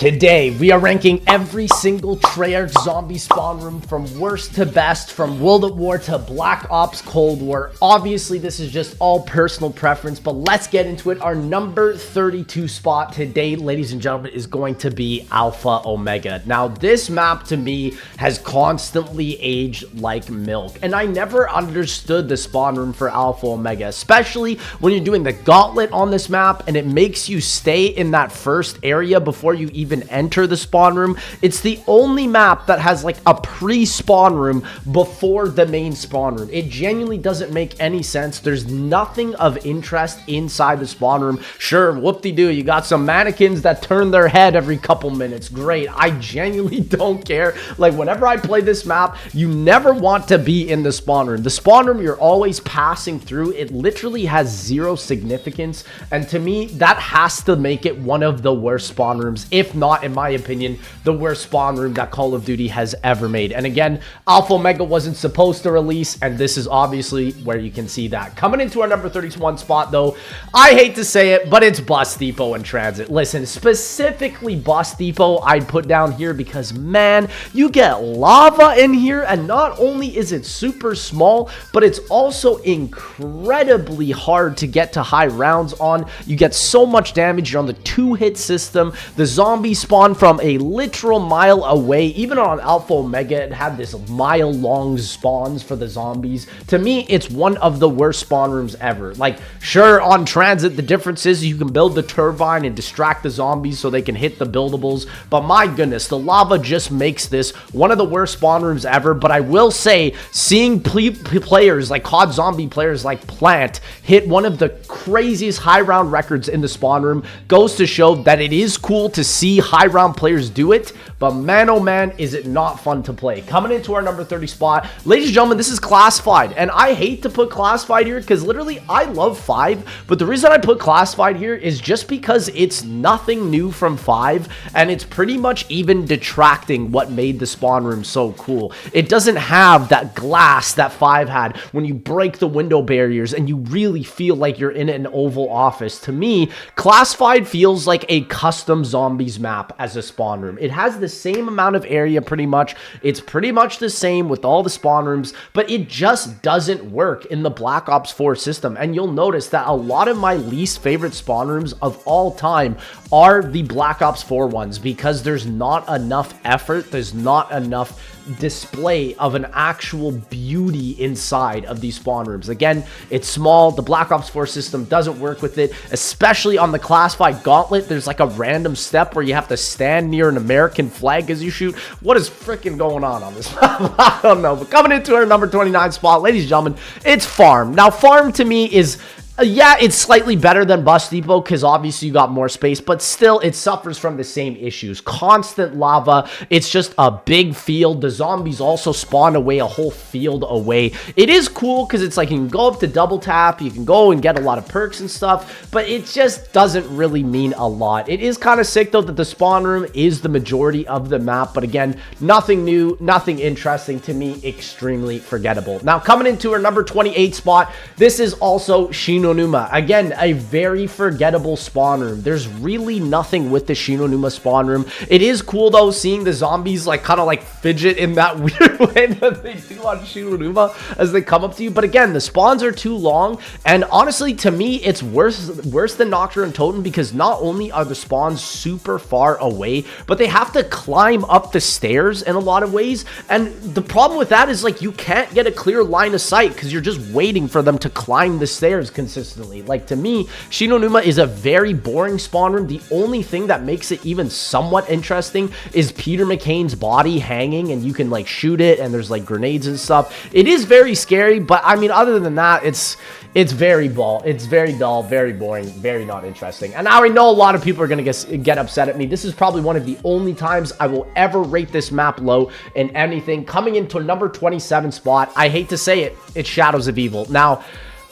Today, we are ranking every single Treyarch zombie spawn room from worst to best, from World at War to Black Ops Cold War. Obviously, this is just all personal preference, but let's get into it. Our number 32 spot today, ladies and gentlemen, is going to be Alpha Omega. Now, this map to me has constantly aged like milk, and I never understood the spawn room for Alpha Omega, especially when you're doing the gauntlet on this map, and it makes you stay in that first area before you even enter the spawn room. It's the only map that has like a pre-spawn room before the main spawn room. It genuinely doesn't make any sense. There's nothing of interest inside the spawn room. Sure, whoop-de-doo, you got some mannequins that turn their head every couple minutes. Great. I genuinely don't care. Like, whenever I play this map, you never want to be in the spawn room. The spawn room you're always passing through, it literally has zero significance, and to me, that has to make it one of the worst spawn rooms, if not, in my opinion, the worst spawn room that Call of Duty has ever made. And again, Alpha Omega wasn't supposed to release, and this is obviously where you can see that. Coming into our number 31 spot, though, I hate to say it, but it's Bus Depot and Transit. Listen, specifically Bus Depot I'd put down here because, man, you get lava in here, and not only is it super small, but it's also incredibly hard to get to high rounds on. You get so much damage. You're on the two-hit system. The zombies spawn from a literal mile away. Even on Alpha Omega, it had this mile-long spawns for the zombies. To me, it's one of the worst spawn rooms ever. Like, sure, on Transit, the difference is you can build the turbine and distract the zombies so they can hit the buildables, but my goodness, the lava just makes this one of the worst spawn rooms ever. But I will say, seeing players like COD zombie players like Plant hit one of the craziest high round records in the spawn room goes to show that it is cool to see high round players do it, but man, oh man, is it not fun to play. Coming into our number 30 spot, ladies and gentlemen, this is Classified, and I hate to put Classified here because literally I love 5, but the reason I put Classified here is just because it's nothing new from 5, and it's pretty much even detracting what made the spawn room so cool. It doesn't have that glass that 5 had when you break the window barriers and you really feel like you're in an Oval Office. To me, Classified feels like a custom zombies map as a spawn room. It has the same amount of area pretty much. It's pretty much the same with all the spawn rooms, but it just doesn't work in the Black Ops 4 system. And you'll notice that a lot of my least favorite spawn rooms of all time are the Black Ops 4 ones because there's not enough effort, there's not enough display of an actual beauty inside of these spawn rooms. Again, it's small. The Black Ops 4 system doesn't work with it, especially on the Classified Gauntlet. There's like a random step where you have to stand near an American flag as you shoot. What is freaking going on this map? I don't know. But coming into our number 29 spot, ladies and gentlemen, it's Farm. Now, Farm to me is yeah, it's slightly better than Bus Depot because obviously you got more space, but still it suffers from the same issues. Constant lava. It's just a big field. The zombies also spawn away a whole field away. It is cool because it's like you can go up to double tap, you can go and get a lot of perks and stuff, but it just doesn't really mean a lot. It is kind of sick though that the spawn room is the majority of the map, but again, nothing new, nothing interesting to me, extremely forgettable. Now coming into our number 28 spot, this is also Shi No Numa. Again, a very forgettable spawn room. There's really nothing with the Shi No Numa spawn room. It is cool though seeing the zombies like kind of like fidget in that weird way that they do on Shi No Numa as they come up to you. But again, the spawns are too long, and honestly to me it's worse than Nacht der Untoten because not only are the spawns super far away, but they have to climb up the stairs in a lot of ways. And the problem with that is like you can't get a clear line of sight because you're just waiting for them to climb the stairs consistently. Like, to me, Shi No Numa is a very boring spawn room. The only thing that makes it even somewhat interesting is Peter McCain's body hanging, and you can like shoot it, and there's like grenades and stuff. It is very scary, but I mean, other than that, it's very dull. It's very dull, very boring, very not interesting. And now I know a lot of people are gonna get upset at me. This is probably one of the only times I will ever rate this map low in anything. Coming into a number 27 spot, I hate to say it, it's Shadows of Evil. Now,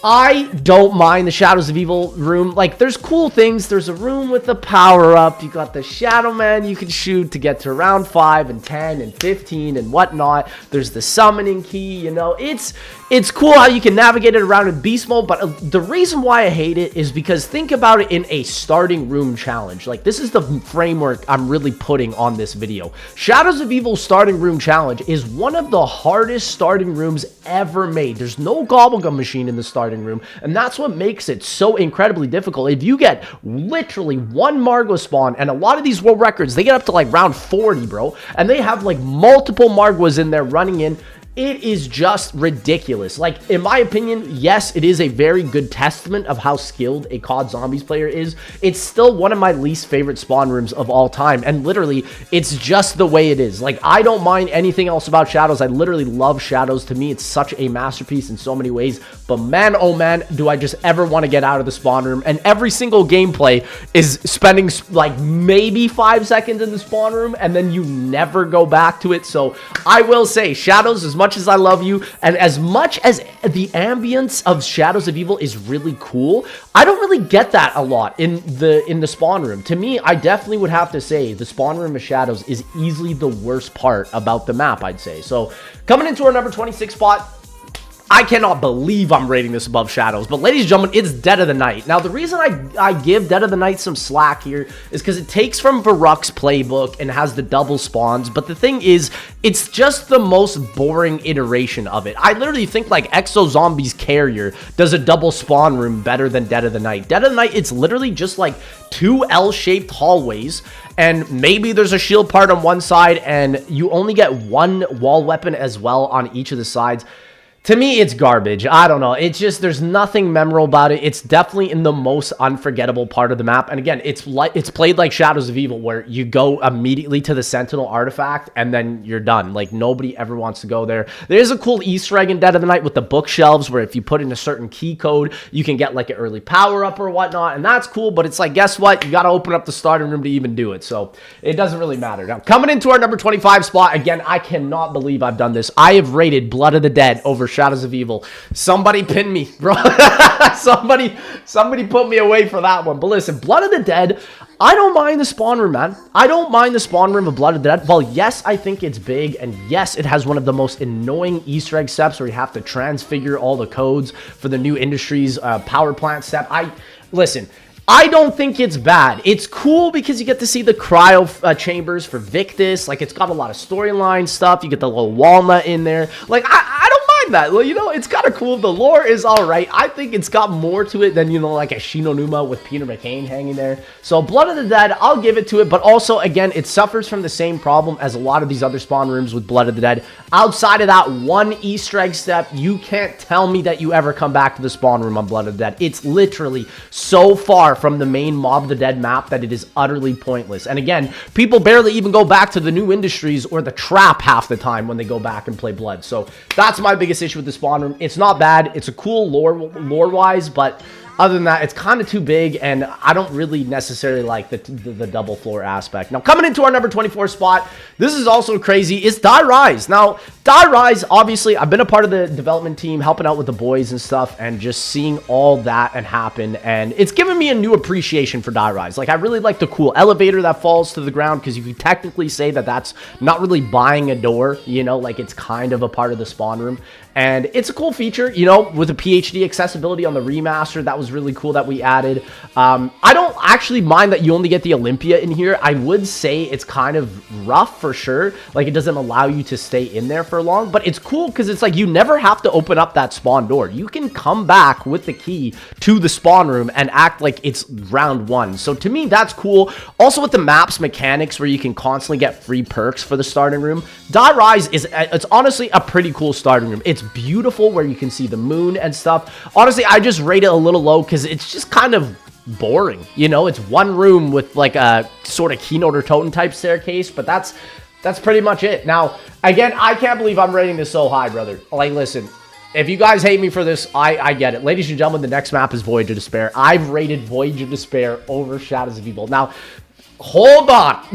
I don't mind the Shadows of Evil room. Like, there's cool things. There's a room with a power-up. You got the Shadow Man you can shoot to get to round 5 and 10 and 15 and whatnot. There's the summoning key, you know. It's cool how you can navigate it around in beast mode, but the reason why I hate it is because think about it in a starting room challenge. Like, this is the framework I'm really putting on this video. Shadows of Evil starting room challenge is one of the hardest starting rooms ever made. There's no gobblegum machine in the starting room, and that's what makes it so incredibly difficult. If you get literally one Margwa spawn, and a lot of these world records, they get up to like round 40, bro, and they have like multiple Margwas in there running in. It is just ridiculous. Like, in my opinion, yes, it is a very good testament of how skilled a COD Zombies player is. It's still one of my least favorite spawn rooms of all time, and literally, it's just the way it is. Like, I don't mind anything else about Shadows. I literally love Shadows. To me, it's such a masterpiece in so many ways, but man, oh man, do I just ever want to get out of the spawn room, and every single gameplay is spending, like, maybe 5 seconds in the spawn room, and then you never go back to it. So, I will say, Shadows, as much as I love you, and as much as the ambience of Shadows of Evil is really cool, I don't really get that a lot in the spawn room. To me, I definitely would have to say the spawn room of Shadows is easily the worst part about the map, I'd say. So, coming into our number 26 spot, I cannot believe I'm rating this above Shadows, but ladies and gentlemen, it's Dead of the Night. Now, the reason I give Dead of the Night some slack here is because it takes from Verruckt's playbook and has the double spawns, but the thing is, it's just the most boring iteration of it. I literally think, like, Exo Zombies Carrier does a double spawn room better than Dead of the Night. Dead of the Night, it's literally just, like, 2 L-shaped hallways, and maybe there's a shield part on one side, and you only get 1 wall weapon as well on each of the sides. To me, it's garbage. I don't know. It's just, there's nothing memorable about it. It's definitely in the most unforgettable part of the map. And again, it's played like Shadows of Evil, where you go immediately to the Sentinel artifact and then you're done. Like, nobody ever wants to go there. There's a cool Easter egg in Dead of the Night with the bookshelves, where if you put in a certain key code, you can get like an early power up or whatnot. And that's cool. But it's like, guess what? You got to open up the starting room to even do it. So it doesn't really matter. Now, coming into our number 25 spot, again, I cannot believe I've done this. I have rated Blood of the Dead over Shadows of Evil. Somebody pin me, bro. somebody put me away for that one. But listen, Blood of the Dead, I don't mind the spawn room, man. I don't mind the spawn room of Blood of the Dead. Well, yes, I think it's big, and yes, it has one of the most annoying Easter egg steps where you have to transfigure all the codes for the new industries power plant step. Listen, I don't think it's bad. It's cool because you get to see the cryo chambers for Victus. Like, it's got a lot of storyline stuff. You get the little walnut in there. Like, I don't mind that. Well, you know, it's kind of cool. The lore is all right. I think it's got more to it than, you know, like a Shi No Numa with Peter McCain hanging there. So, Blood of the Dead, I'll give it to it. But also, again, it suffers from the same problem as a lot of these other spawn rooms with Blood of the Dead. Outside of that one Easter egg step, you can't tell me that you ever come back to the spawn room on Blood of the Dead. It's literally so far from the main Mob of the Dead map that it is utterly pointless. And again, people barely even go back to the new industries or the trap half the time when they go back and play Blood. So that's my biggest issue with the spawn room. It's not bad. It's a cool lore-wise, but other than that, it's kind of too big, and I don't really necessarily like the double floor aspect. Now, coming into our number 24 spot, this is also crazy, it's Die Rise. Now, Die Rise, obviously, I've been a part of the development team, helping out with the boys and stuff, and just seeing all that and happen, and it's given me a new appreciation for Die Rise. Like, I really like the cool elevator that falls to the ground, because you could technically say that that's not really buying a door, you know, like, it's kind of a part of the spawn room. And it's a cool feature, you know, with the PhD accessibility on the remaster. That was really cool that we added. I don't actually mind that you only get the Olympia in here. I would say it's kind of rough for sure. Like, it doesn't allow you to stay in there for long. But it's cool because it's like you never have to open up that spawn door. You can come back with the key to the spawn room and act like it's round 1. So to me, that's cool. Also with the maps mechanics where you can constantly get free perks for the starting room. Die Rise it's honestly a pretty cool starting room. It's beautiful where you can see the moon and stuff. Honestly, I just rate it a little low because it's just kind of boring. You know, it's one room with like a sort of Kino or Toten type staircase, but that's pretty much it. Now, again, I can't believe I'm rating this so high, brother. Like, listen, if you guys hate me for this, I get it. Ladies and gentlemen, the next map is Voyage of Despair. I've rated Voyage of Despair over Shadows of Evil. Now, Hold on.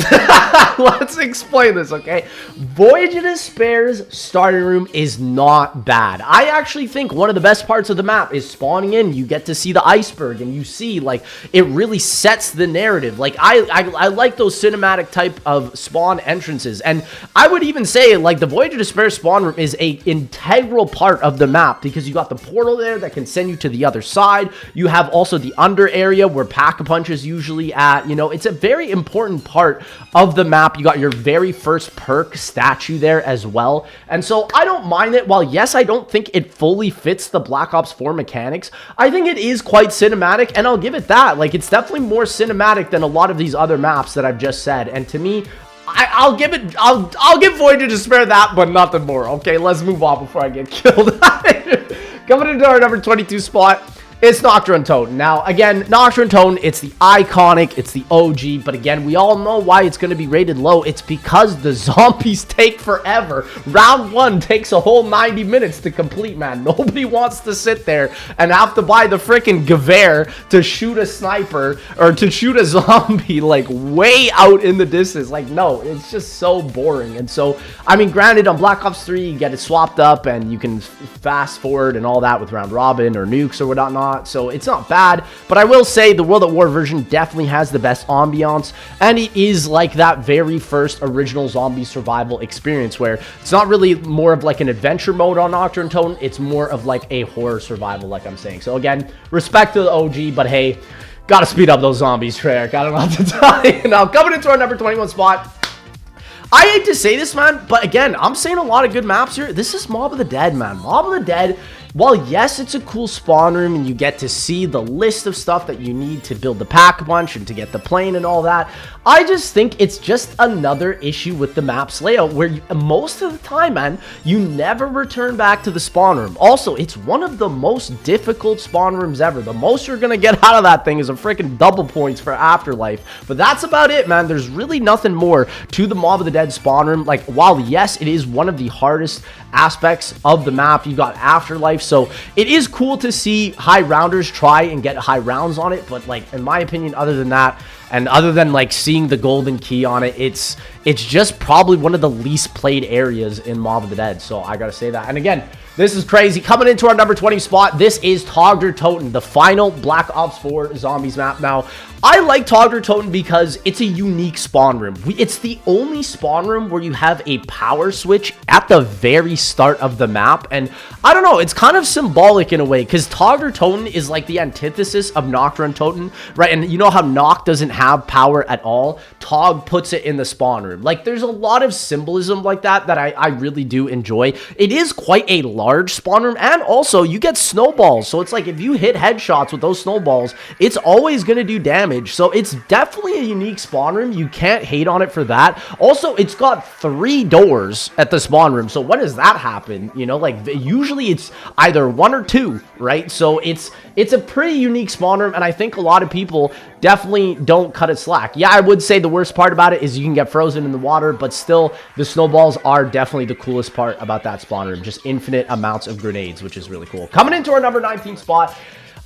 Let's explain this, okay? Voyage of Despair's starting room is not bad. I actually think one of the best parts of the map is spawning in. You get to see the iceberg, and you see, like, it really sets the narrative. Like, I like those cinematic type of spawn entrances. And I would even say, like, the Voyage of Despair spawn room is a integral part of the map because you got the portal there that can send you to the other side. You have also the under area where Pack-a-Punch is usually at. You know, it's a very important part of the map. You got your very first perk statue there as well, and so I don't mind it. While yes, I don't think it fully fits the Black Ops 4 mechanics, I think it is quite cinematic, and I'll give it that. Like, it's definitely more cinematic than a lot of these other maps that I've just said, and to me, I'll give Voyage of Despair that, but nothing more. Okay, let's move on before I get killed. Coming into our number 22 spot, it's Nacht der Untoten. Now, again, Nacht der Untoten, it's the iconic, it's the OG, but again, we all know why it's going to be rated low. It's because the zombies take forever. Round 1 takes a whole 90 minutes to complete, man. Nobody wants to sit there and have to buy the freaking Gewehr to shoot a sniper or to shoot a zombie, like, way out in the distance. Like, no, it's just so boring. And so, I mean, granted, on Black Ops 3, you get it swapped up and you can fast forward and all that with round robin or nukes or whatnot. So it's not bad, but I will say the World at War version definitely has the best ambiance, and it is like that very first original zombie survival experience where it's not really more of like an adventure mode on Nacht der Untoten, it's more of like a horror survival, like I'm saying. So again, respect to the OG, but hey, gotta speed up those zombies, Treyarch. I don't know what to tell you. Now, coming into our number 21 spot, I hate to say this, man, but again, I'm saying a lot of good maps here. This is Mob of the Dead, man. Mob of the Dead, while yes, it's a cool spawn room and you get to see the list of stuff that you need to build the Pack-a-Punch and to get the plane and all that, I just think it's just another issue with the map's layout where most of the time, man, you never return back to the spawn room. Also, it's one of the most difficult spawn rooms ever. The most you're gonna get out of that thing is a freaking double points for Afterlife. But that's about it, man. There's really nothing more to the Mob of the Dead spawn room. Like, while yes, it is one of the hardest aspects of the map, you got Afterlife, so it is cool to see high rounders try and get high rounds on it, but like, in my opinion, other than that, and other than like seeing the golden key on it, it's just probably one of the least played areas in Mob of the Dead. So I gotta say that. And again, this is crazy. Coming into our number 20 spot, this is Nacht der Untoten, the final Black Ops 4 zombies map. Now, I like Nacht der Untoten because it's a unique spawn room. It's the only spawn room where you have a power switch at the very start of the map. And I don't know, it's kind of symbolic in a way because Nacht der Untoten is like the antithesis of Nacht der Untoten, right? And you know how Nacht doesn't have power at all? Tog puts it in the spawn room. Like, there's a lot of symbolism like that I really do enjoy. It is quite a large spawn room, and also you get snowballs. So it's like if you hit headshots with those snowballs, it's always going to do damage. So it's definitely a unique spawn room. You can't hate on it for that. Also, it's got 3 doors at the spawn room. So when does that happen? You know, like usually it's either 1 or 2, right? So it's a pretty unique spawn room, and I think a lot of people definitely don't cut it slack. Yeah, I would say the worst part about it is you can get frozen in the water, but still, the snowballs are definitely the coolest part about that spawn room. Just infinite amounts of grenades, which is really cool. Coming into our number 19 spot,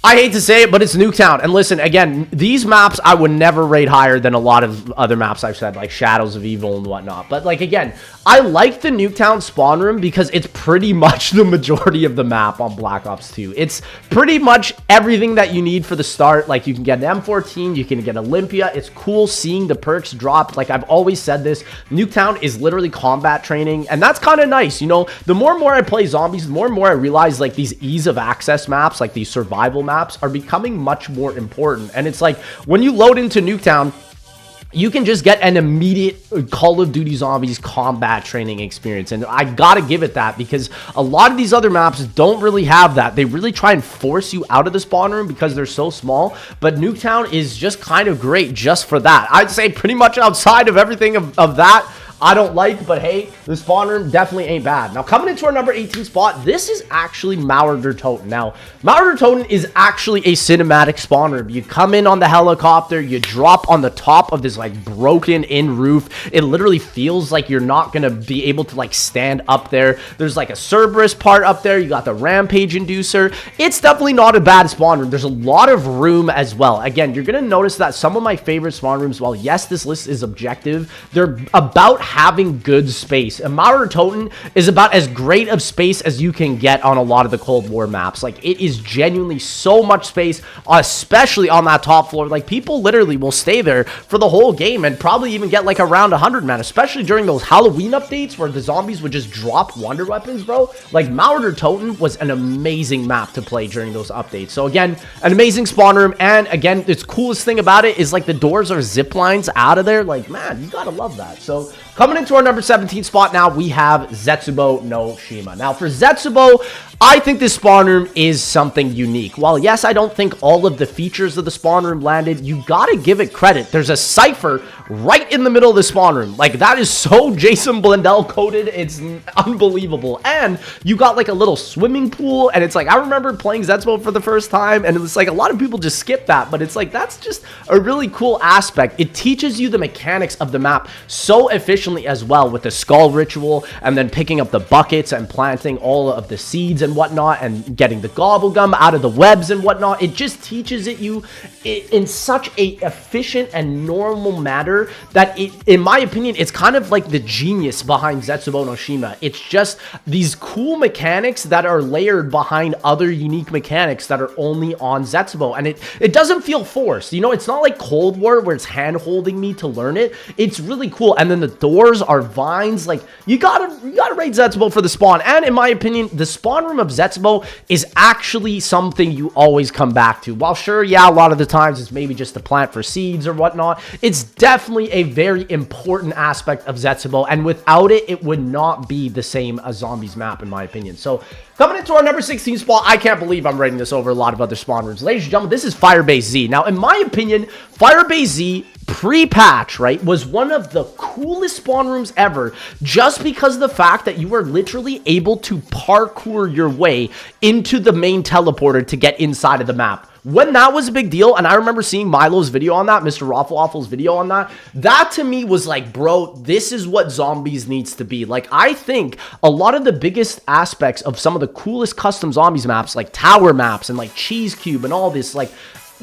I hate to say it, but it's Nuketown. And listen, again, these maps I would never rate higher than a lot of other maps I've said, like Shadows of Evil and whatnot. But like, again, I like the Nuketown spawn room because it's pretty much the majority of the map on Black Ops 2. It's pretty much everything that you need for the start. Like, you can get an M14, you can get Olympia. It's cool seeing the perks drop. Like, I've always said this, Nuketown is literally combat training, and that's kind of nice. You know, the more and more I play zombies, the more and more I realize, like, these ease of access maps, like these survival maps, are becoming much more important. And it's like, when you load into Nuketown, you can just get an immediate Call of Duty Zombies combat training experience. And I gotta give it that, because a lot of these other maps don't really have that. They really try and force you out of the spawn room because they're so small. But Nuketown is just kind of great just for that. I'd say pretty much outside of everything of that, I don't like, but hey, the spawn room definitely ain't bad. Now, coming into our number 18 spot, this is actually Nacht der Toten. Now, Nacht der Toten is actually a cinematic spawn room. You come in on the helicopter, you drop on the top of this like broken in roof. It literally feels like you're not gonna be able to like stand up there. There's like a Cerberus part up there. You got the Rampage Inducer. It's definitely not a bad spawn room. There's a lot of room as well. Again, you're gonna notice that some of my favorite spawn rooms, while yes, this list is objective, they're about having good space. And Nacht der Toten is about as great of space as you can get on a lot of the Cold War maps. Like, it is genuinely so much space, especially on that top floor. Like, people literally will stay there for the whole game and probably even get like around 100 men, especially during those Halloween updates where the zombies would just drop wonder weapons, bro. Like, Nacht der Toten was an amazing map to play during those updates. So again, an amazing spawn room. And again, the coolest thing about it is like the doors are zip lines out of there. Like, man, you gotta love that. So coming into our number 17 spot now, we have Zetsubou no Shima. Now, for Zetsubou, I think this spawn room is something unique. While, yes, I don't think all of the features of the spawn room landed, you gotta give it credit. There's a cipher right in the middle of the spawn room. Like, that is so Jason Blundell coded. It's unbelievable. And you got, like, a little swimming pool, and it's like, I remember playing Zetsubou for the first time, and it's like, a lot of people just skip that, but it's like, that's just a really cool aspect. It teaches you the mechanics of the map so efficiently as well, with the skull ritual, and then picking up the buckets and planting all of the seeds and whatnot, and getting the gobblegum out of the webs and whatnot. It just teaches you in such a efficient and normal manner that it, in my opinion, it's kind of like the genius behind Zetsubou no Shima. It's just these cool mechanics that are layered behind other unique mechanics that are only on Zetsubou, and it doesn't feel forced. You know, it's not like Cold War where it's hand holding me to learn it. It's really cool. And then the doors are vines. Like, you gotta rate Zetsubou for the spawn. And in my opinion, the spawn room of Zetsubou is actually something you always come back to. While sure, yeah, a lot of the times it's maybe just to plant for seeds or whatnot, it's definitely a very important aspect of Zetsubou, and without it, it would not be the same as Zombies map, in my opinion. So coming into our number 16 spot, I can't believe I'm rating this over a lot of other spawn rooms. Ladies and gentlemen, this is Firebase Z. Now, in my opinion, Firebase Z pre-patch, right, was one of the coolest spawn rooms ever, just because of the fact that you were literally able to parkour your way into the main teleporter to get inside of the map. When that was a big deal, and I remember seeing Milo's video on that, Mr. Waffle's video on that, that to me was like, bro, this is what Zombies needs to be. Like, I think a lot of the biggest aspects of some of the coolest custom Zombies maps, like tower maps and like Cheese Cube and all this, like,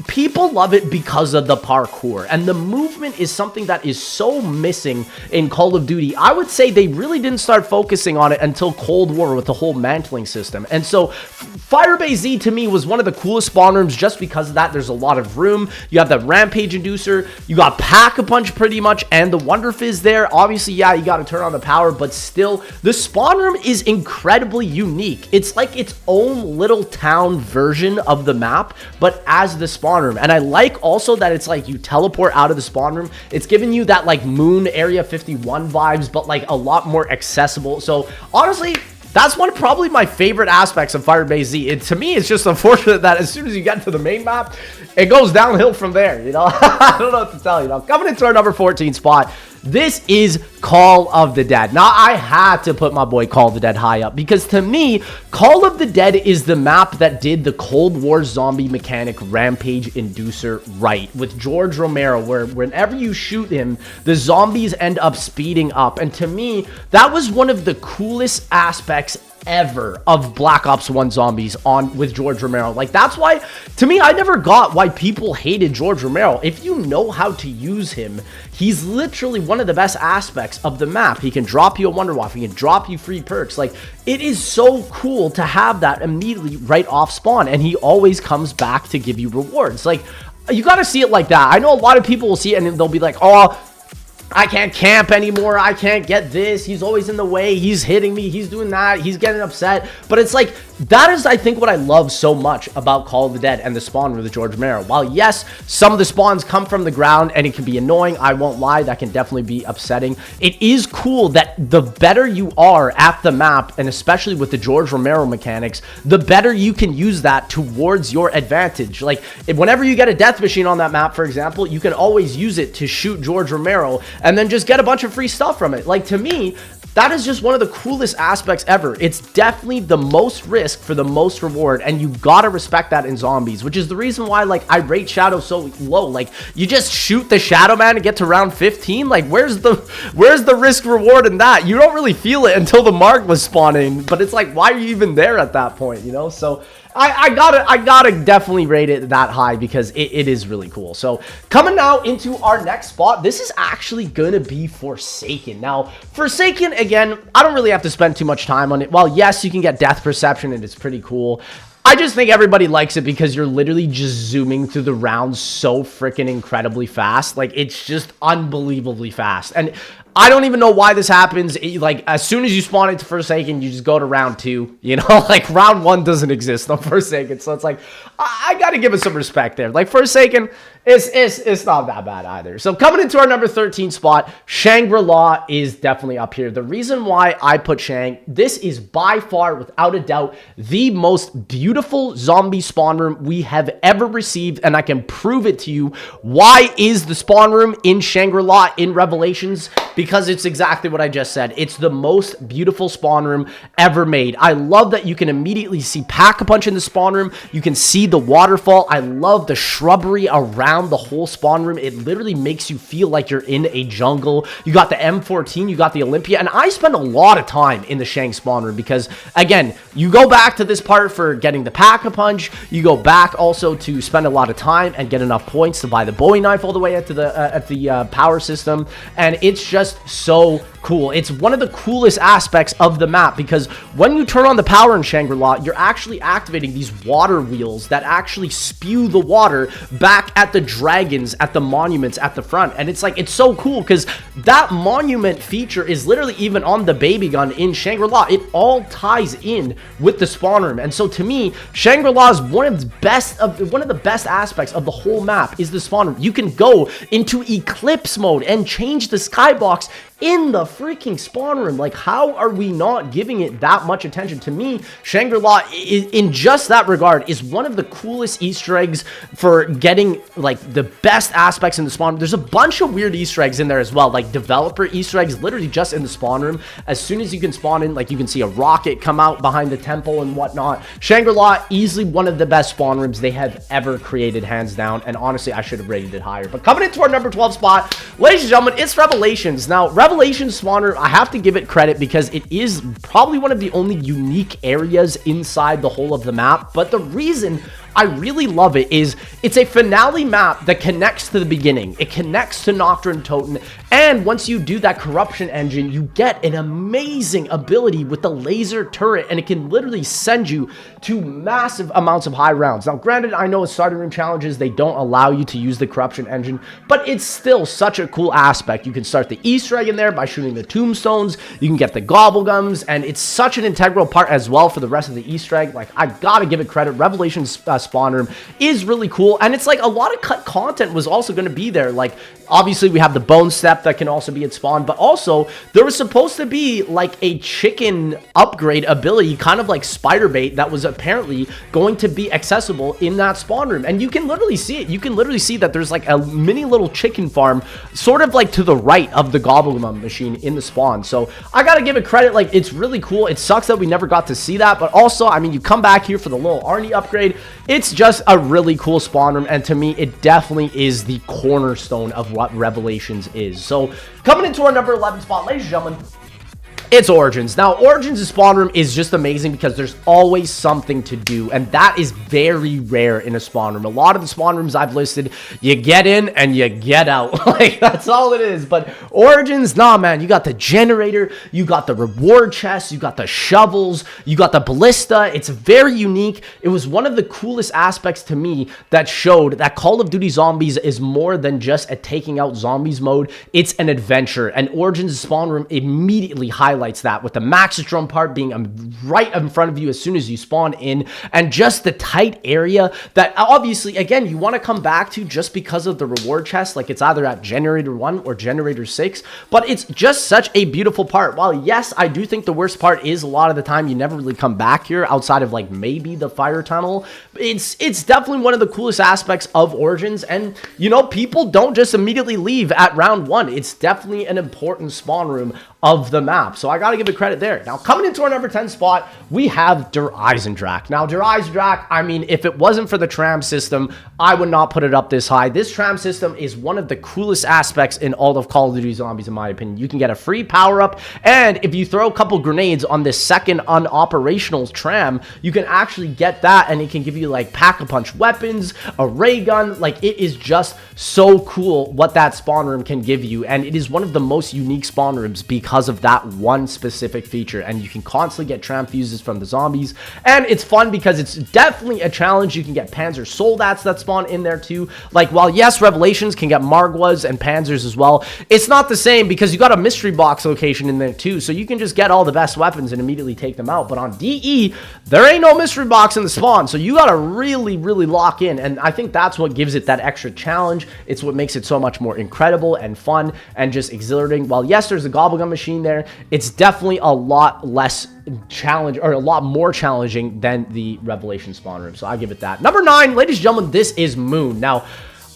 people love it because of the parkour, and the movement is something that is so missing in Call of Duty. I would say they really didn't start focusing on it until Cold War with the whole mantling system. And so Firebase Z to me was one of the coolest spawn rooms just because of that. There's a lot of room. You have the Rampage Inducer, you got Pack-a-Punch pretty much, and the Wonder Fizz there. Obviously, yeah, you got to turn on the power, but still, the spawn room is incredibly unique. It's like its own little town version of the map, but as the spawn room. And I like also that it's like you teleport out of the spawn room. It's giving you that like Moon Area 51 vibes, but like a lot more accessible. So honestly, that's one of probably my favorite aspects of Firebase Z. To me, it's just unfortunate that as soon as you get to the main map, it goes downhill from there, you know? I don't know what to tell you. Now, coming into our number 14 spot, this is Call of the Dead. Now, I had to put my boy Call of the Dead high up because to me, Call of the Dead is the map that did the Cold War zombie mechanic Rampage Inducer right with George Romero, where whenever you shoot him, the zombies end up speeding up. And to me, that was one of the coolest aspects ever of Black Ops 1 Zombies on with George Romero. Like, that's why, to me, I never got why people hated George Romero. If you know how to use him, he's literally one of the best aspects of the map. He can drop you a Wonder Waffle, he can drop you free perks. Like, it is so cool to have that immediately right off spawn, and he always comes back to give you rewards. Like, you gotta see it like that. I know a lot of people will see it and they'll be like, oh, I can't camp anymore, I can't get this, he's always in the way, he's hitting me, he's doing that, he's getting upset. But it's like, that is, I think, what I love so much about Call of the Dead and the spawn room with George Romero. While, yes, some of the spawns come from the ground and it can be annoying, I won't lie, that can definitely be upsetting. It is cool that the better you are at the map, and especially with the George Romero mechanics, the better you can use that towards your advantage. Like, whenever you get a death machine on that map, for example, you can always use it to shoot George Romero and then just get a bunch of free stuff from it. Like, to me, that is just one of the coolest aspects ever. It's definitely the most risk for the most reward, and you gotta respect that in zombies, which is the reason why, like, I rate Shadow so low. Like, you just shoot the Shadow Man and get to round 15? Like, where's the risk reward in that? You don't really feel it until the mark was spawning, but it's like, why are you even there at that point, you know? So I gotta definitely rate it that high because it is really cool. So coming now into our next spot, this is actually gonna be Forsaken. Now, Forsaken, again, I don't really have to spend too much time on it. While yes, you can get death perception and it's pretty cool, I just think everybody likes it because you're literally just zooming through the rounds so freaking incredibly fast. Like, it's just unbelievably fast. And I don't even know why this happens. Like, as soon as you spawn into Forsaken, you just go to round 2, you know? Like, round 1 doesn't exist on Forsaken. So it's like, I gotta give it some respect there. Like, Forsaken, it's not that bad either. So coming into our number 13 spot, Shangri-La is definitely up here. The reason why I put Shang, this is by far, without a doubt, the most beautiful zombie spawn room we have ever received, and I can prove it to you. Why is the spawn room in Shangri-La in Revelations? Because it's exactly what I just said. It's the most beautiful spawn room ever made. I love that you can immediately see Pack-a-Punch in the spawn room. You can see the waterfall. I love the shrubbery around the whole spawn room. It literally makes you feel like you're in a jungle. You got the M14, you got the Olympia, and I spend a lot of time in the Shang spawn room because, again, you go back to this part for getting the Pack-a-Punch. You go back also to spend a lot of time and get enough points to buy the Bowie knife all the way at the power system, and it's just so cool. It's one of the coolest aspects of the map because when you turn on the power in Shangri-La, you're actually activating these water wheels that actually spew the water back at the dragons, at the monuments at the front. And it's like, it's so cool because that monument feature is literally even on the baby gun in Shangri-La. It all ties in with the spawn room. And so to me, Shangri-La is one of the best aspects of the whole map is the spawn room. You can go into Eclipse mode and change the skybox in the freaking spawn room. Like, how are we not giving it that much attention? To me, Shangri-La, in just that regard, is one of the coolest Easter eggs for getting, like, the best aspects in the spawn room. There's a bunch of weird Easter eggs in there as well, like developer Easter eggs, literally just in the spawn room. As soon as you can spawn in, like, you can see a rocket come out behind the temple and whatnot. Shangri-La, easily one of the best spawn rooms they have ever created, hands down, and honestly, I should have rated it higher. But coming into our number 12 spot, ladies and gentlemen, it's Revelations. Now, Revelations spawn room, I have to give it credit because it is probably one of the only unique areas inside the whole of the map. But the reason I really love it is it's a finale map that connects to the beginning. It connects to Nacht der Untoten, and once you do that corruption engine, you get an amazing ability with the laser turret, and it can literally send you to massive amounts of high rounds. Now, granted, I know in starting room challenges, they don't allow you to use the corruption engine, but it's still such a cool aspect. You can start the Easter egg in there by shooting the tombstones. You can get the gobblegums, and it's such an integral part as well for the rest of the Easter egg. Like, I gotta give it credit. Revelations spawn room is really cool, and it's like a lot of cut content was also going to be there. Like, obviously we have the bone step that can also be at spawn, but also there was supposed to be like a chicken upgrade ability, kind of like spider bait, that was apparently going to be accessible in that spawn room, and you can literally see it. You can literally see that there's like a mini little chicken farm sort of like to the right of the gobblegum machine in the spawn. So I gotta give it credit. Like, it's really cool. It sucks that we never got to see that, but also, I mean, you come back here for the little Arnie upgrade. It's just a really cool spawn room, and to me, it definitely is the cornerstone of what Revelations is. So coming into our number 11 spot, ladies and gentlemen, it's Origins. Now, Origins' spawn room is just amazing because there's always something to do, and that is very rare in a spawn room. A lot of the spawn rooms I've listed, you get in and you get out. Like, that's all it is. But Origins, nah, man, you got the generator, you got the reward chest, you got the shovels, you got the ballista. It's very unique. It was one of the coolest aspects to me that showed that Call of Duty Zombies is more than just a taking out zombies mode. It's an adventure, and Origins' spawn room immediately highlights highlights that, with the Max's drum part being right in front of you as soon as you spawn in, and just the tight area that obviously, again, you want to come back to just because of the reward chest. Like, it's either at generator 1 or generator 6, but it's just such a beautiful part. While yes, I do think the worst part is a lot of the time you never really come back here outside of like maybe the fire tunnel. It's definitely one of the coolest aspects of Origins, and you know, people don't just immediately leave at round 1. It's definitely an important spawn room of the map, so I gotta give it credit there. Now, coming into our number 10 spot, we have Der Eisendrache. Now, Der Eisendrache, I mean, if it wasn't for the tram system, I would not put it up this high. This tram system is one of the coolest aspects in all of Call of Duty Zombies, in my opinion. You can get a free power-up, and if you throw a couple grenades on this second unoperational tram, you can actually get that, and it can give you like pack-a-punch weapons, a ray gun. Like, it is just so cool what that spawn room can give you, and it is one of the most unique spawn rooms because of that one specific feature. And you can constantly get tram fuses from the zombies, and it's fun because it's definitely a challenge. You can get Panzer Soldats that spawn in there too. Like, while yes, Revelations can get Margwas and Panzers as well, it's not the same because you got a mystery box location in there too, so you can just get all the best weapons and immediately take them out. But on DE, there ain't no mystery box in the spawn, so you gotta really lock in, and I think that's what gives it that extra challenge. It's what makes it so much more incredible and fun and just exhilarating. While yes, there's a gobblegum machine there, it's definitely a lot less challenge, or a lot more challenging than the Revelation spawn room, so I give it that. Number 9, ladies and gentlemen, this is Moon. Now,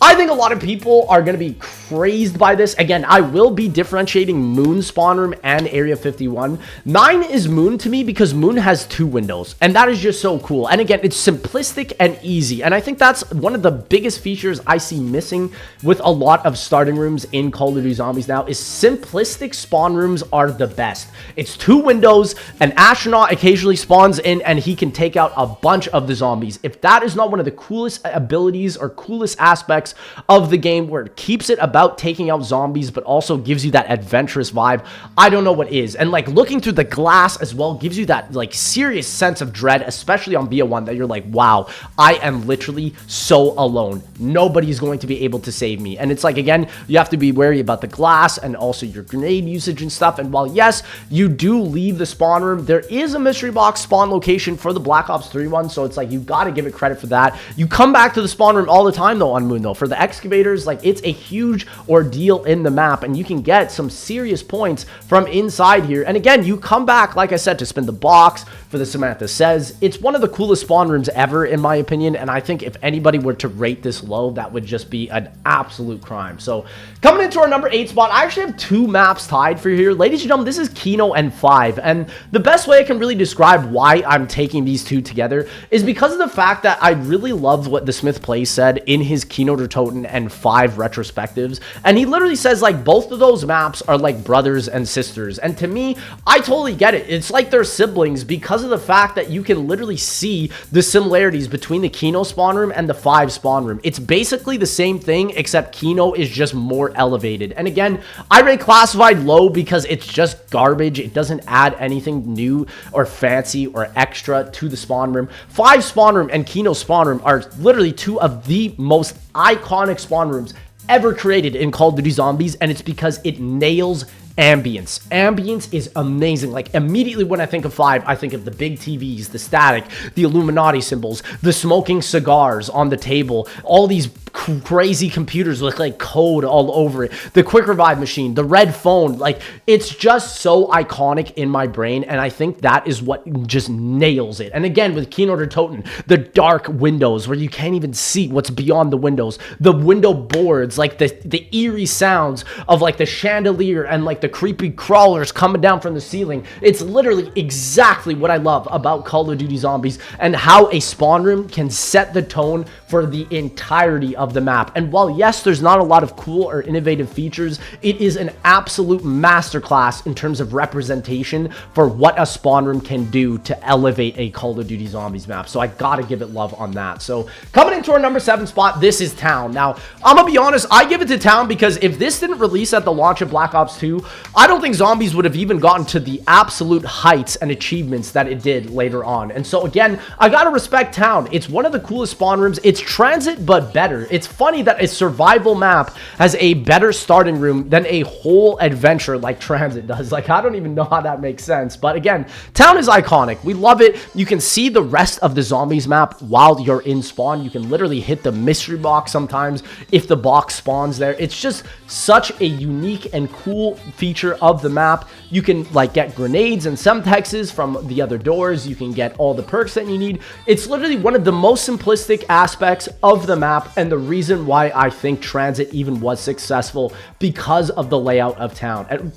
I think a lot of people are going to be crazed by this. Again, I will be differentiating Moon spawn room and Area 51. 9 is Moon to me because Moon has 2 windows, and that is just so cool. And again, it's simplistic and easy, and I think that's one of the biggest features I see missing with a lot of starting rooms in Call of Duty Zombies now, is simplistic spawn rooms are the best. It's 2 windows, an astronaut occasionally spawns in, and he can take out a bunch of the zombies. If that is not one of the coolest abilities or coolest aspects of the game, where it keeps it about taking out zombies but also gives you that adventurous vibe, I don't know what is. And like, looking through the glass as well gives you that like serious sense of dread, especially on BO1, that you're like, wow, I am literally so alone. Nobody's going to be able to save me. And it's like, again, you have to be wary about the glass and also your grenade usage and stuff. And while yes, you do leave the spawn room, there is a mystery box spawn location for the Black Ops 3 one, so it's like, you got to give it credit for that. You come back to the spawn room all the time though on Moon though. For the excavators, like, it's a huge ordeal in the map, and you can get some serious points from inside here. And again, you come back, like I said, to spin the box for the Samantha Says. It's one of the coolest spawn rooms ever, in my opinion, and I think if anybody were to rate this low, that would just be an absolute crime. So, coming into our number 8 spot, I actually have 2 maps tied for here. Ladies and gentlemen, this is Kino and Five, and the best way I can really describe why I'm taking these 2 together is because of the fact that I really loved what the Smith Plays said in his Kino der Toten and Five retrospectives, and he literally says like both of those maps are like brothers and sisters. And to me, I totally get it. It's like they're siblings because of the fact that you can literally see the similarities between the Kino spawn room and the Five spawn room. It's basically the same thing, except Kino is just more elevated. And again, I rate Classified low because it's just garbage. It doesn't add anything new or fancy or extra to the spawn room. Five spawn room and Kino spawn room are literally 2 of the most iconic spawn rooms ever created in Call of Duty Zombies, and it's because it nails ambience. Ambience is amazing. Like, immediately when I think of Five, I think of the big TVs, the static, the Illuminati symbols, the smoking cigars on the table, all these crazy computers with like code all over it, the quick revive machine, the red phone. Like, it's just so iconic in my brain, and I think that is what just nails it. And again, with Kino der Toten, the dark windows where you can't even see what's beyond the windows, the window boards, like the eerie sounds of like the chandelier and like the creepy crawlers coming down from the ceiling. It's literally exactly what I love about Call of Duty Zombies, and how a spawn room can set the tone for the entirety of the map. And while yes, there's not a lot of cool or innovative features, it is an absolute masterclass in terms of representation for what a spawn room can do to elevate a Call of Duty Zombies map. So I gotta give it love on that. So coming into our number 7 spot, this is Town. Now, I'm gonna be honest, I give it to Town because if this didn't release at the launch of Black Ops 2, I don't think Zombies would have even gotten to the absolute heights and achievements that it did later on. And so again, I gotta respect Town. It's one of the coolest spawn rooms. It's transit, but better. it's funny that a survival map has a better starting room than a whole adventure like Transit does. Like, I don't even know how that makes sense. But again, town is iconic. We love it. You can see the rest of the zombies map while you're in spawn. You can literally hit the mystery box sometimes if the box spawns there. It's just such a unique and cool feature of the map. You can like get grenades and semtexes from the other doors. You can get all the perks that you need. It's literally one of the most simplistic aspects of the map, and the reason why I think Transit even was successful because of the layout of town. And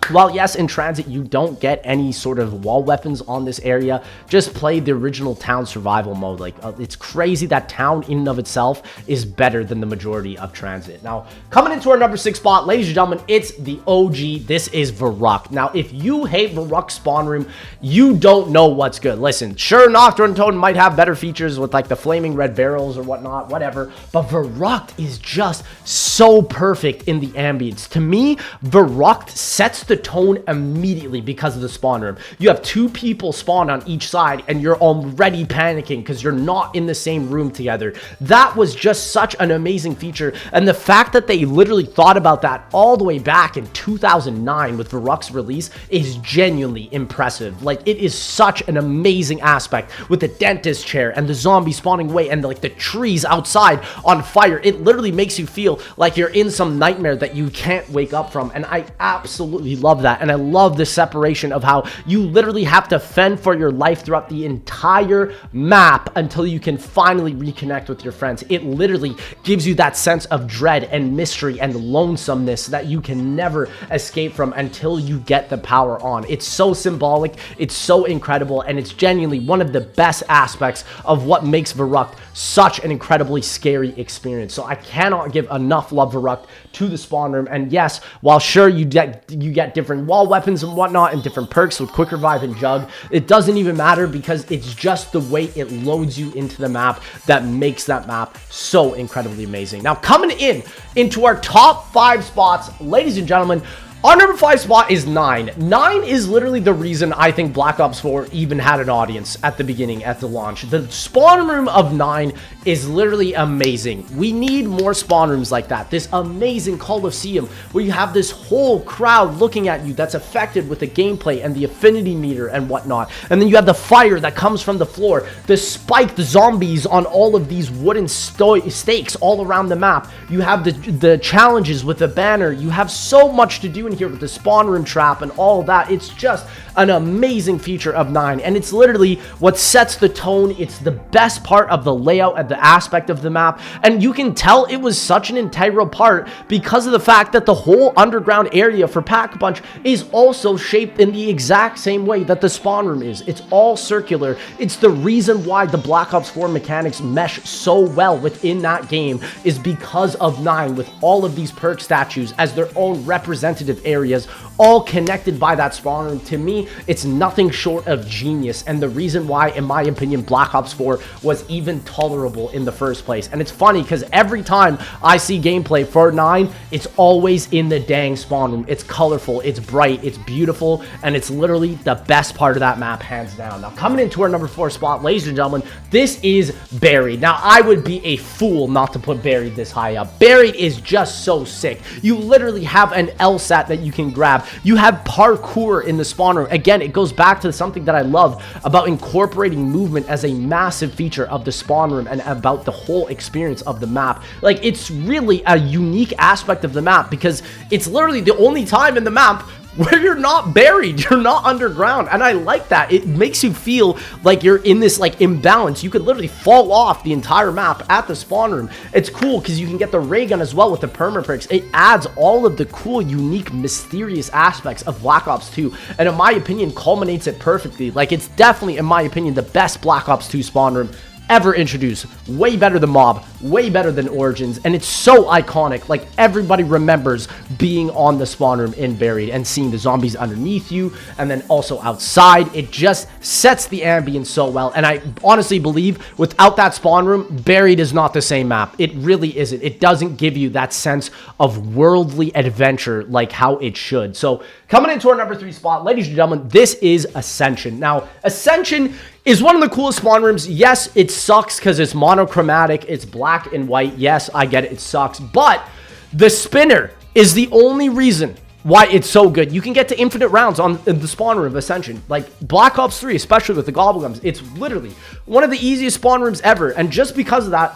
while yes, in Transit you don't get any sort of wall weapons on this area, just play the original town survival mode. Like, it's crazy that town in and of itself is better than the majority of Transit. Now, coming into our number 6 spot, ladies and gentlemen, it's the OG. This is Verruckt. Now, if you hate Verruckt spawn room, you don't know what's good. Listen, sure, Nacht der Untoten might have better features with like the flaming red barrels or whatnot, whatever, but Verruckt is just so perfect in the ambience. To me, Verruckt sets the tone immediately because of the spawn room. You have 2 people spawned on each side and you're already panicking because you're not in the same room together. That was just such an amazing feature, and the fact that they literally thought about that all the way back in 2009 with Verruckt's release is genuinely impressive. Like, it is such an amazing aspect with the dentist chair and the zombie spawning away and like the trees outside on fire. It literally makes you feel like you're in some nightmare that you can't wake up from, and I absolutely love that. And I love the separation of how you literally have to fend for your life throughout the entire map until you can finally reconnect with your friends. It literally gives you that sense of dread and mystery and lonesomeness that you can never escape from until you get the power on. It's so symbolic, it's so incredible, and it's genuinely one of the best aspects of what makes Verruckt such an incredibly scary experience. So I cannot give enough love, Verruckt, to the spawn room. And yes, while sure you get different wall weapons and whatnot and different perks with quick revive and jug, it doesn't even matter because it's just the way it loads you into the map that makes that map so incredibly amazing. Now, coming into our top 5 spots, ladies and gentlemen, our number 5 spot is 9. 9 is literally the reason I think Black Ops 4 even had an audience at the beginning, at the launch. The spawn room of 9 is literally amazing. We need more spawn rooms like that. This amazing Coliseum where you have this whole crowd looking at you that's affected with the gameplay and the affinity meter and whatnot. And then you have the fire that comes from the floor, the spiked zombies on all of these wooden stakes all around the map. You have the challenges with the banner. You have so much to do in here with the spawn room trap and all that. It's just an amazing feature of 9, and it's literally what sets the tone. It's the best part of the layout and the aspect of the map, and you can tell it was such an integral part because of the fact that the whole underground area for Pack-a-Punch is also shaped in the exact same way that the spawn room is. It's all circular. It's the reason why the Black Ops 4 mechanics mesh so well within that game, is because of 9, with all of these perk statues as their own representative areas, all connected by that spawn room. To me, it's nothing short of genius, and the reason why, in my opinion, Black Ops 4 was even tolerable in the first place. And it's funny because every time I see gameplay for 9, it's always in the dang spawn room. It's colorful, it's bright, it's beautiful, and it's literally the best part of that map, hands down. Now, coming into our number 4 spot, ladies and gentlemen, this is Buried. Now, I would be a fool not to put Buried this high up. Buried is just so sick. You literally have an LSAT that you can grab. You have parkour in the spawn room. Again, it goes back to something that I love about incorporating movement as a massive feature of the spawn room and about the whole experience of the map. Like, it's really a unique aspect of the map because it's literally the only time in the map where you're not buried, you're not underground, and I like that. It makes you feel like you're in this like imbalance. You could literally fall off the entire map at the spawn room. It's cool because you can get the ray gun as well with the perma perks. It adds all of the cool, unique, mysterious aspects of Black Ops 2, and in my opinion, culminates it perfectly. Like, it's definitely, in my opinion, the best Black Ops 2 spawn room ever introduced. Way better than Mob, way better than Origins, and it's so iconic. Like, everybody remembers being on the spawn room in Buried and seeing the zombies underneath you and then also outside. It just sets the ambience so well, and I honestly believe without that spawn room, Buried is not the same map. It really isn't. It doesn't give you that sense of worldly adventure like how it should. So coming into our number 3 spot, ladies and gentlemen, this is Ascension. Now, Ascension is one of the coolest spawn rooms. Yes, it sucks because it's monochromatic. It's black and white. Yes, I get it. It sucks. But the spinner is the only reason why it's so good. You can get to infinite rounds on the spawn room of Ascension. Like Black Ops 3, especially with the Gobblegums, it's literally one of the easiest spawn rooms ever. And just because of that,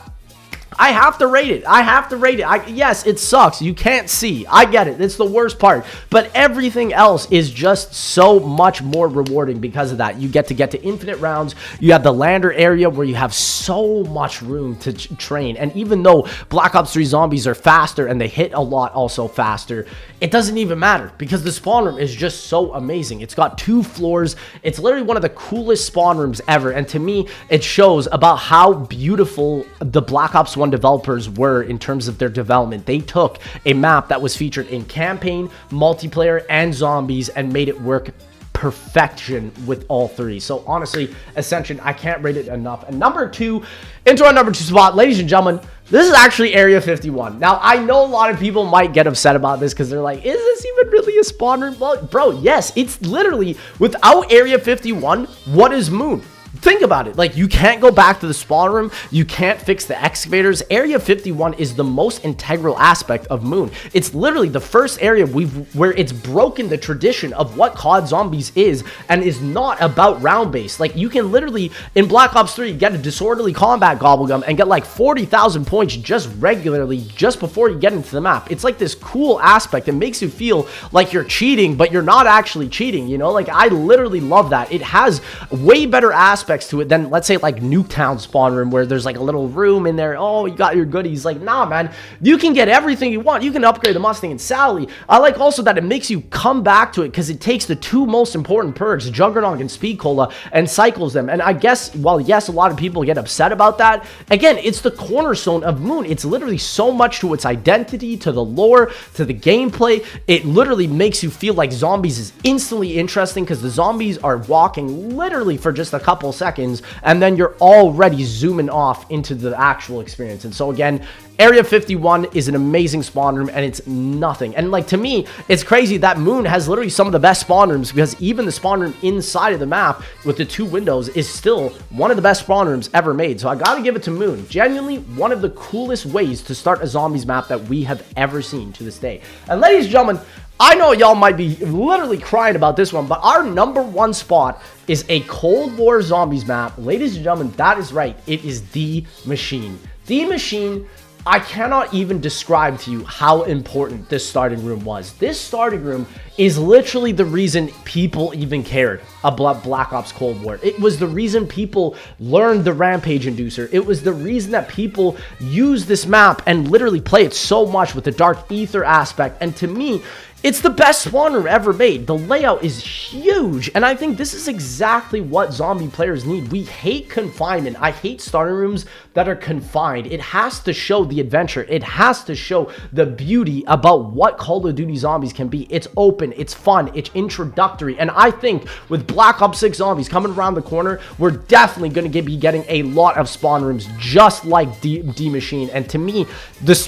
I have to rate it. I have to rate it. Yes, it sucks. You can't see. I get it. It's the worst part. But everything else is just so much more rewarding because of that. You get to infinite rounds. You have the lander area where you have so much room to train. And even though Black Ops 3 zombies are faster and they hit a lot also faster, it doesn't even matter because the spawn room is just so amazing. It's got 2 floors. It's literally one of the coolest spawn rooms ever. And to me, it shows about how beautiful the Black Ops 1 developers were in terms of their development. They took a map that was featured in campaign, multiplayer, and zombies and made it work perfection with all 3. So honestly, Ascension, I can't rate it enough. And number 2, into our number 2 spot, ladies and gentlemen, this is actually Area 51. Now, I know a lot of people might get upset about this because they're like, is this even really a spawn room? Well, bro, yes, it's literally, without Area 51, what is Moon? Think about it. Like, you can't go back to the spawn room. You can't fix the excavators. Area 51 is the most integral aspect of Moon. It's literally the first area where it's broken the tradition of what COD Zombies is and is not about round-based. Like, you can literally, in Black Ops 3, get a disorderly combat gobblegum and get like 40,000 points just regularly just before you get into the map. It's like this cool aspect. It makes you feel like you're cheating, but you're not actually cheating, you know? Like, I literally love that. It has way better aspects to it than, let's say, like Nuketown spawn room where there's like a little room in there. Oh, you got your goodies. Like, nah, man, you can get everything you want. You can upgrade the Mustang and Sally. I like also that it makes you come back to it because it takes the 2 most important perks, Juggernog and Speed Cola, and cycles them. And I guess, while yes, a lot of people get upset about that, again, it's the cornerstone of Moon. It's literally so much to its identity, to the lore, to the gameplay. It literally makes you feel like zombies is instantly interesting because the zombies are walking literally for just a couple seconds and then you're already zooming off into the actual experience. And so again, Area 51 is an amazing spawn room and it's nothing. And like, to me, it's crazy that Moon has literally some of the best spawn rooms because even the spawn room inside of the map with the 2 windows is still one of the best spawn rooms ever made. So I gotta give it to Moon. Genuinely one of the coolest ways to start a zombies map that we have ever seen to this day. And ladies and gentlemen, I know y'all might be literally crying about this one, but our number 1 spot is a Cold War zombies map. Ladies and gentlemen, that is right. It is The Machine. The Machine, I cannot even describe to you how important this starting room was. This starting room is literally the reason people even cared about Black Ops Cold War. It was the reason people learned the Rampage Inducer. It was the reason that people use this map and literally play it so much with the Dark Ether aspect. And to me, it's the best spawn room ever made. The layout is huge, and I think this is exactly what zombie players need. We hate confinement. I hate starting rooms that are confined. It has to show the adventure. It has to show the beauty about what Call of Duty Zombies can be. It's open, it's fun, it's introductory, and I think with Black Ops 6 Zombies coming around the corner, we're definitely going to be getting a lot of spawn rooms just like D Machine. And to me,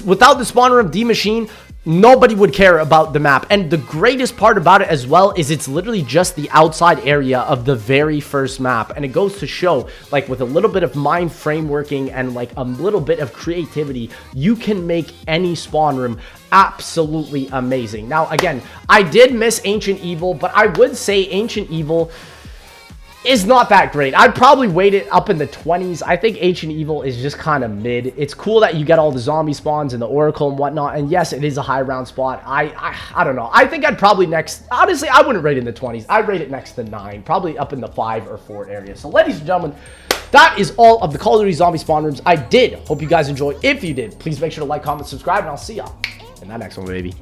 without the spawn room D Machine, nobody would care about the map. And the greatest part about it as well is it's literally just the outside area of the very first map, and it goes to show, like, with a little bit of mind frameworking and like a little bit of creativity, you can make any spawn room absolutely amazing. Now again, I did miss Ancient Evil, but I would say Ancient Evil is not that great. I'd probably weight it up in the 20s. I think Ancient Evil is just kind of mid. It's cool that you get all the zombie spawns and the Oracle and whatnot, and yes, it is a high round spot. I don't know. I think I'd probably honestly, I wouldn't rate it in the 20s. I'd rate it next to 9, probably up in the 5 or 4 area. So ladies and gentlemen, that is all of the Call of Duty zombie spawn rooms. I did hope you guys enjoyed. If you did, please make sure to like, comment, subscribe, and I'll see y'all in that next one, baby.